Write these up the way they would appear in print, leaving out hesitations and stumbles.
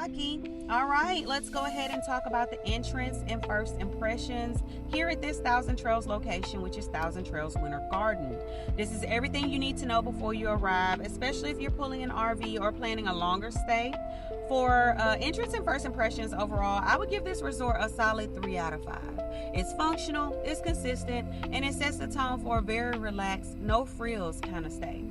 Raki. All right, let's go ahead and talk about the entrance and first impressions here at this Thousand Trails location, which is Thousand Trails Winter Garden. This is everything you need to know before you arrive, especially if you're pulling an RV or planning a longer stay. For entrance and first impressions overall, I would give this resort a solid 3 out of 5. It's functional, it's consistent, and it sets the tone for a very relaxed, no frills kind of stay.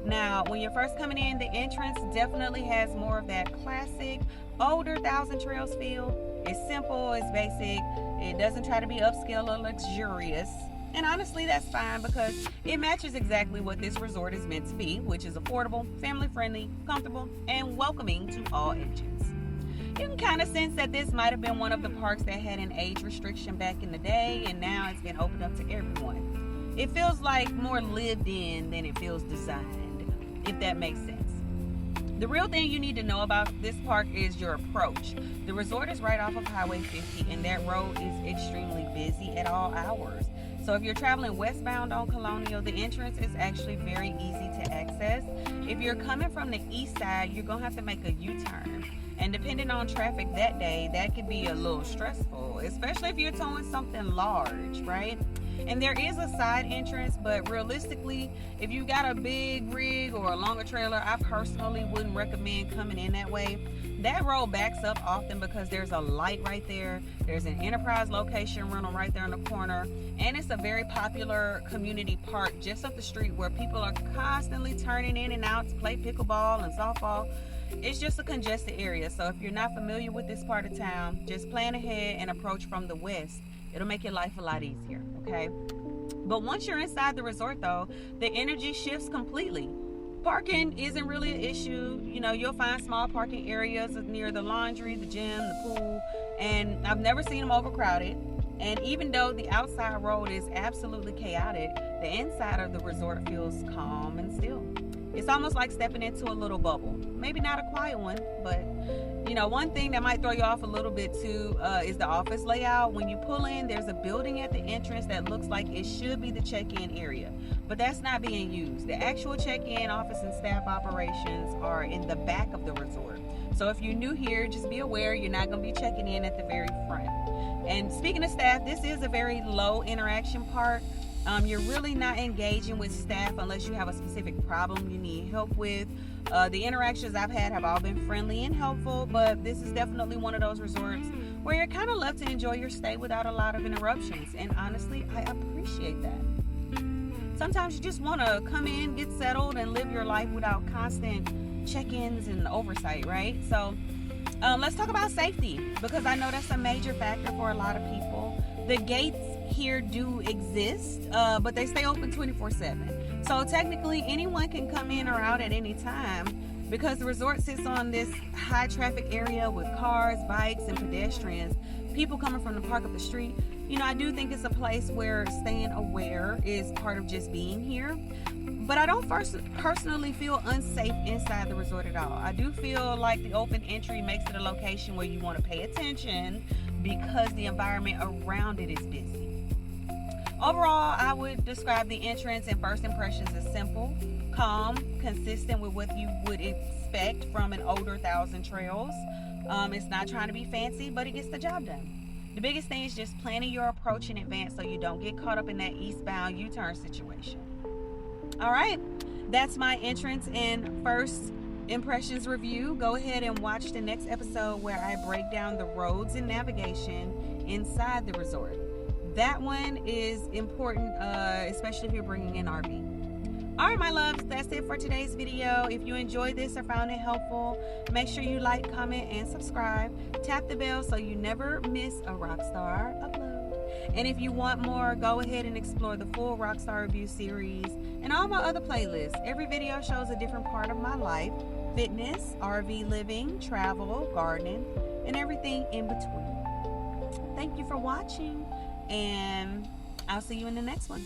Now, when you're first coming in, the entrance definitely has more of that classic, older Thousand Trails feel. It's simple, it's basic, it doesn't try to be upscale or luxurious. And honestly, that's fine because it matches exactly what this resort is meant to be, which is affordable, family-friendly, comfortable, and welcoming to all ages. You can kind of sense that this might have been one of the parks that had an age restriction back in the day, and now it's been opened up to everyone. It feels like more lived in than it feels designed, if that makes sense. The real thing you need to know about this park is your approach. The resort is right off of Highway 50, and that road is extremely busy at all hours. So if you're traveling westbound on Colonial, the entrance is actually very easy to access. If you're coming from the east side, you're going to have to make a U-turn. And depending on traffic that day, that could be a little stressful, especially if you're towing something large, right? And there is a side entrance, but realistically, if you got a big rig or a longer trailer, I personally wouldn't recommend coming in that way. That road backs up often because there's a light right there. There's an Enterprise location rental right there in the corner. And it's a very popular community park just up the street where people are constantly turning in and out to play pickleball and softball. It's just a congested area. So if you're not familiar with this part of town, just plan ahead and approach from the west. It'll make your life a lot easier, okay? But once you're inside the resort though, the energy shifts completely. Parking isn't really an issue. You know, you'll find small parking areas near the laundry, the gym, the pool, and I've never seen them overcrowded. And even though the outside road is absolutely chaotic, the inside of the resort feels calm and still. It's almost like stepping into a little bubble. Maybe not a quiet one, but you know, one thing that might throw you off a little bit too is the office layout. When you pull in, there's a building at the entrance that looks like it should be the check-in area, but that's not being used. The actual check-in office and staff operations are in the back of the resort. So if you're new here, just be aware you're not going to be checking in at the very front. And speaking of staff, this is a very low interaction park. You're really not engaging with staff unless you have a specific problem you need help with. The interactions I've had have all been friendly and helpful, but this is definitely one of those resorts where you're kind of left to enjoy your stay without a lot of interruptions. And honestly, I appreciate that. Sometimes you just want to come in, get settled, and live your life without constant check-ins and oversight, right? So let's talk about safety, because I know that's a major factor for a lot of people. The gates here do exist, but they stay open 24/7. So technically anyone can come in or out at any time because the resort sits on this high traffic area with cars, bikes, and pedestrians, people coming from the park up the street. You know, I do think it's a place where staying aware is part of just being here. But I don't personally feel unsafe inside the resort at all. I do feel like the open entry makes it a location where you want to pay attention because the environment around it is busy. Overall, I would describe the entrance and first impressions as simple, calm, consistent with what you would expect from an older Thousand Trails. It's not trying to be fancy, but it gets the job done. The biggest thing is just planning your approach in advance so you don't get caught up in that eastbound U-turn situation. All right, that's my entrance and first impressions review. Go ahead and watch the next episode where I break down the roads and navigation inside the resort. That one is important, especially if you're bringing an RV. All right, my loves, that's it for today's video. If you enjoyed this or found it helpful, make sure you like, comment, and subscribe. Tap the bell so you never miss a Rockstar upload. And if you want more, go ahead and explore the full Rockstar review series and all my other playlists. Every video shows a different part of my life: fitness, RV living, travel, gardening, and everything in between. Thank you for watching, and I'll see you in the next one.